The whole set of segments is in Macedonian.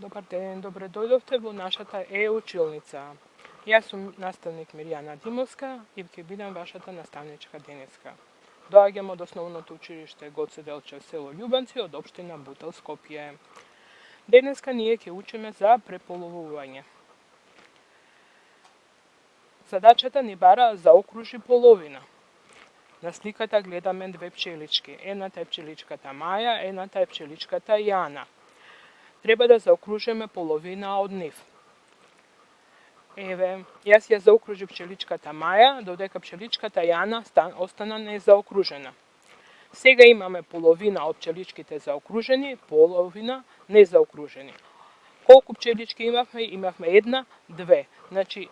Dobar den, dobro doјдовте во нашата училница. Јас сум наставник Мирјана Димовска и ќе бидам вашата наставничка денеска. Доаѓам од основното училиште Гоце Делчев, село Љубанци, од општина Бутел, Скопје. Денеска ние ќе учиме за преполовување. Задачата ни бара заокружи половина. На сликата гледаме две пчелички. Едната е пчеличката Маја, едната е пчеличката Јана. Треба да заокружиме половина од нив. Еве, јас ја заокружив пчеличката Маја, додека пчеличката Јана остана незаокружена. Сега имаме половина од пчеличките заокружени, половина незаокружени. Колку пчелички имавме? Имавме една, две. Значи,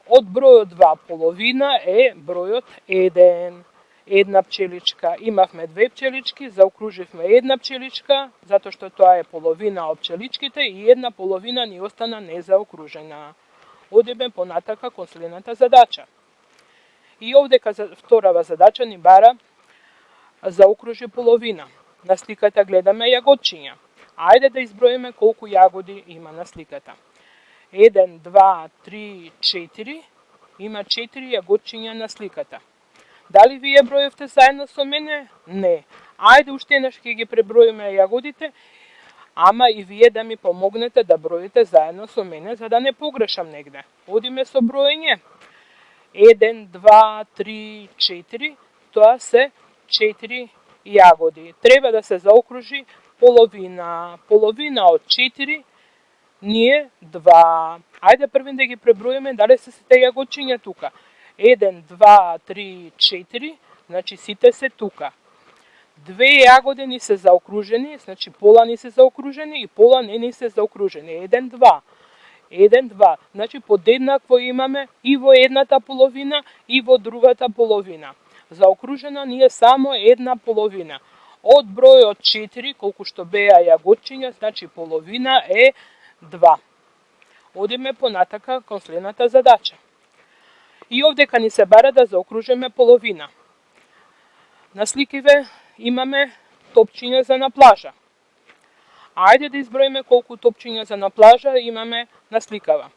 од бројот 2 половина е бројот 1. Една пчеличка. Имавме две пчелички, заокруживме една пчеличка, затоа што тоа е половина од пчеличките и една половина ни остана незаокружена. Одиме понатака кон следната задача. И овдека вторава задача ни бара заокружи половина. На сликата гледаме јагодчиња. Ајде да изброиме колку јагоди има на сликата. 1, 2, 3, 4. Има 4 јагодчиња на сликата. Дали вие броевте заедно со мене? Не. Ајде уште еднаш ќе ги преброиме јагодите, ама и вие да ми помогнете да броите заедно со мене, за да не погрешам негде. Одиме со броење. 1, 2, 3, 4. Тоа се 4 јагоди. Треба да се заокружи половина. Половина од 4 ни е 2. Ајде првин да ги преброиме дали се сите јагодчиња тука. 1, 2, 3, 4, значи сите се тука. Две јагоди ни се заокружени, значи пола ни се заокружени и пола не ни се заокружени. 1, 2. 1, 2. Значи подеднакво имаме и во едната половина и во другата половина. Заокружена ни е само една половина. Од бројот 4, колку што беа јагодчиња, значи половина е 2. Одиме понатака кон следната задача. И овдека ни се бара да заокружиме половина. На сликиве имаме топчиња за на плажа. Ајде да изброиме колку топчиња за на плажа имаме на сликава.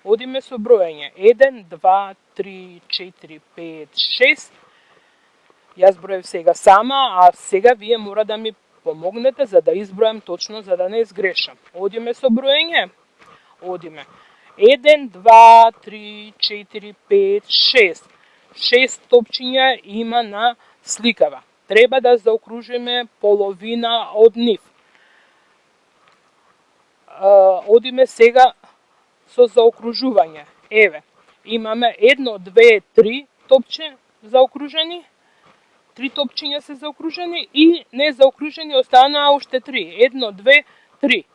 Одиме со броење. 1, 2, 3, 4, 5, 6. Јас броев сега сама, а сега вие мора да ми помогнете за да избројам точно, за да не изгрешам. Одиме со броење. Одиме. 1, 2, 3, 4, 5, 6. 6 топчиња има на сликава. Треба да заокружиме половина од нив. Одиме сега со заокружување. Еве, имаме 1, 2, 3 топче заокружени. 3 топчиња се заокружени и незаокружени останаа уште 3. 1, 2, 3.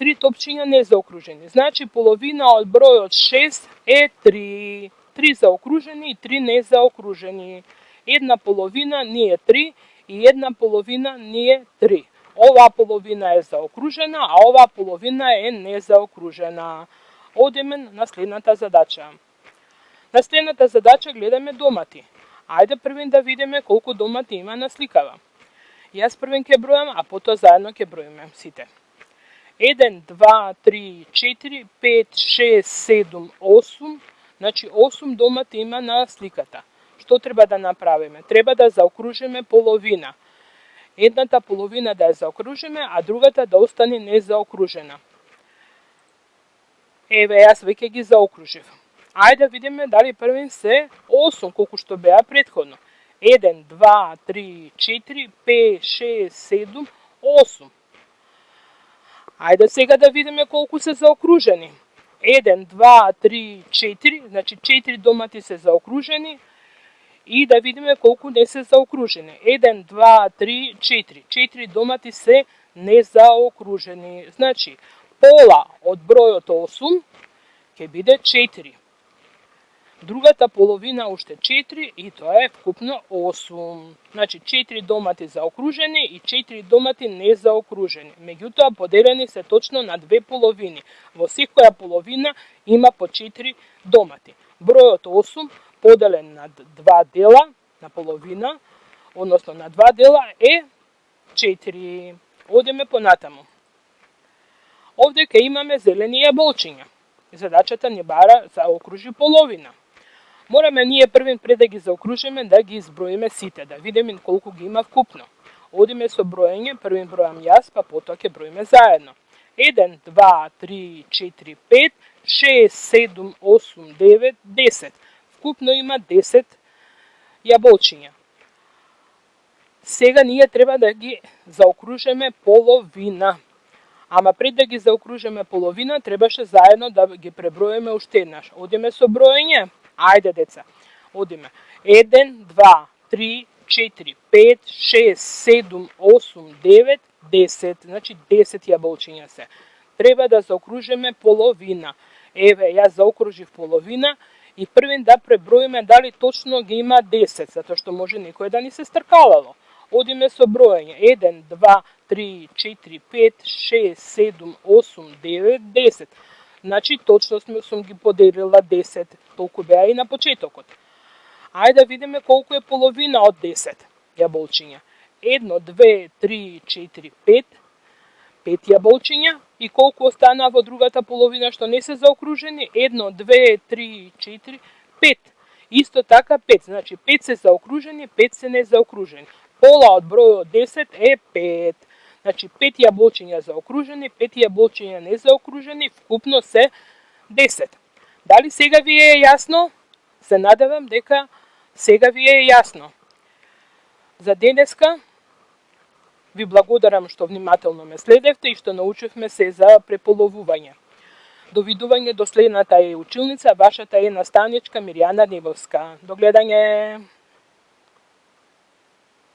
3 топчиња незаокружени. Значи половина од бројот 6 е 3. 3 заокружени и 3 незаокружени. Една половина ни е 3 и една половина ни е 3. Оваа половина е заокружена, а оваа половина е незаокружена. Одиме на следната задача. На следната задача гледаме домати. Ајде првин да видиме колку домати има на сликава. Јас првин ќе бројам, а потоа заедно ќе броиме сите. 1, 2, 3, 4, 5, 6, 7, 8. Значи 8 домати има на сликата. Што треба да направиме? Треба да заокружиме половина. Едната половина да ја заокружиме, а другата да остане незаокружена. Еве, јас веќе ги заокружив. Ајде да видиме дали првин се 8, колку што беа претходно. 1, 2, 3, 4, 5, 6, 7, 8. Ајде сега да видиме колку се заокружени. 1, 2, 3, 4, значи 4 домати се заокружени и да видиме колку не се заокружени. 1, 2, 3, 4. 4 домати се незаокружени. Значи, пола од бројот 8 ќе биде 4. Другата половина уште 4 и тоа е вкупно 8. Значи 4 домати заокружени и 4 домати незаокружени. Меѓутоа поделени се точно на две половини. Во секоја половина има по 4 домати. Бројот 8 поделен на 2 дела, на половина, односно на 2 дела е 4. Одиме понатаму. Овде ќе имаме зелени јаболчиња. Задачата ни бара заокружи половина. Мораме ние првин пред да ги заокружиме да ги изброиме сите, да видиме колку ги има вкупно. Одиме со броење, првин бројам јас, па потоа ќе броиме заедно. 1, 2, 3, 4, 5, 6, 7, 8, 9, 10. Вкупно има 10 јаболчиња. Сега ние треба да ги заокружиме половина. Ама пред да ги заокружиме половина, требаше заедно да ги преброиме уште еднаш. Одиме со броење. Ајде, деца. Одиме. 1, 2, 3, 4, 5, 6, 7, 8, 9, 10. Значи 10 јаболчиња се. Треба да заокружиме половина. Еве, јас заокружив половина и првин да преброиме дали точно ги има 10, затоа што може некој да ни се стркалало. Одиме со броење. 1, 2, 3, 4, 5, 6, 7, 8, 9, 10. Значи, точно сум ги поделила 10. Толку беа и на почетокот. Ајде да видиме колку е половина од 10 јаболчиња. 1, 2, 3, 4, 5. 5 јаболчиња. И колку останаа во другата половина што не се заокружени? 1, 2, 3, 4, 5. Исто така 5. Значи, 5 се заокружени, 5 се не заокружени. Пола од бројот 10 е 5. Значи 5 јаболчиња заокружени, 5 јаболчиња не заокружени, вкупно се 10. Дали сега ви е јасно? Се надевам дека сега ви е јасно. За денеска ви благодарам што внимателно ме следевте и што научивме се за преполовување. Довидување до следната е училница, вашата е наставничка Мирјана Невовска. До гледање!